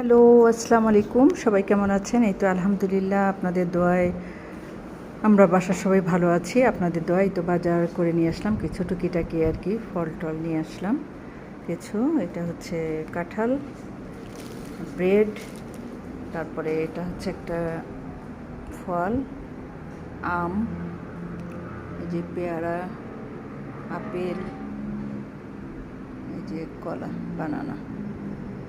Hello, আসসালামু আলাইকুম। সবাই কেমন আছেন? এই তো আলহামদুলিল্লাহ আপনাদের দোয়ায় আমরা বাসার সবাই ভালো আছি। আপনাদের দোয়ায় তো বাজার করে নিয়ে আসলাম কিছু টুকিটাকি আর কি, ফল টল নিয়ে আসলাম কিছু। এটা হচ্ছে কাঁঠাল, ব্রেড, তারপরে এটা হচ্ছে একটা ফল, আম, এই যে পেয়ারা, আপেল, এই যে কলা, বানানা,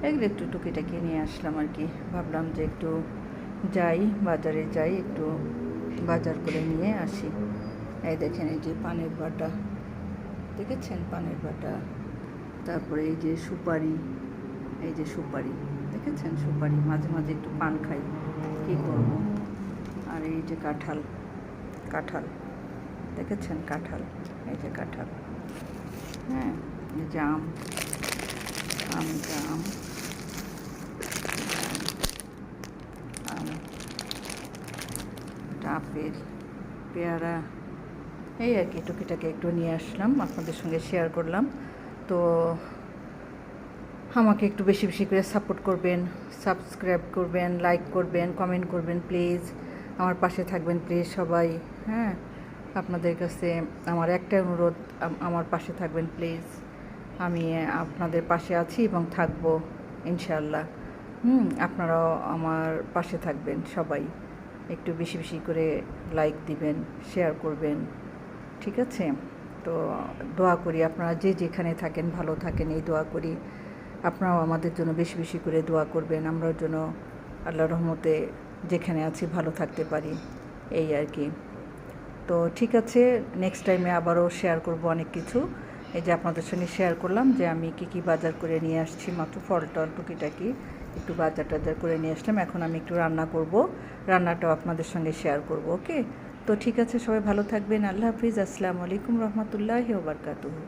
এগুলো একটু টুকিটাকি নিয়ে আসলাম আর কি। ভাবলাম যে একটু যাই, বাজারে যাই, একটু বাজার করে নিয়ে আসি। এই দেখেন, এই যে পানের বাটা, দেখেছেন পানের বাটা, তারপরে এই যে সুপারি, এই যে সুপারি, দেখেছেন সুপারি, মাঝে মাঝে একটু পান খাই, কী করব। আর এই যে কাঁঠাল, কাঁঠাল দেখেছেন, কাঁঠাল, এই যে কাঁঠাল, হ্যাঁ, এই যে আম, আম, আম, আম, আপেল, পেয়ারা, এই আর কি টুকিটাকে একটু নিয়ে আসলাম, আপনাদের সঙ্গে শেয়ার করলাম। তো আমাকে একটু বেশি বেশি করে সাপোর্ট করবেন, সাবস্ক্রাইব করবেন, লাইক করবেন, কমেন্ট করবেন প্লিজ, আমার পাশে থাকবেন প্লিজ সবাই। হ্যাঁ, আপনাদের কাছে আমার একটাই অনুরোধ, আমার পাশে থাকবেন প্লিজ। আমি আপনাদের পাশে আছি এবং থাকবো ইনশাআল্লাহ। আপনারাও আমার পাশে থাকবেন সবাই, একটু বেশি বেশি করে লাইক দিবেন, শেয়ার করবেন, ঠিক আছে? তো দোয়া করি আপনারা যে যেখানে থাকেন ভালো থাকেন, এই দোয়া করি। আপনারাও আমাদের জন্য বেশি বেশি করে দোয়া করবেন, আমরাও যেন আল্লাহর রহমতে যেখানে আছি ভালো থাকতে পারি, এই আর কি। তো ঠিক আছে, নেক্সট টাইমে আবারও শেয়ার করব অনেক কিছু। এই যে আপনাদের সঙ্গে শেয়ার করলাম যে আমি কী বাজার করে নিয়ে আসছি, মাত্র ফল টল টুকিটাকি একটু বাজার টাজার করে নিয়ে আসলাম। এখন আমি একটু রান্না করব, রান্নাটাও আপনাদের সঙ্গে শেয়ার করব, ওকে? তো ঠিক আছে, সবাই ভালো থাকবেন। আল্লাহ হাফিজ। আসসালামু আলাইকুম রহমতুল্লাহি ওয়া বারাকাতুহু।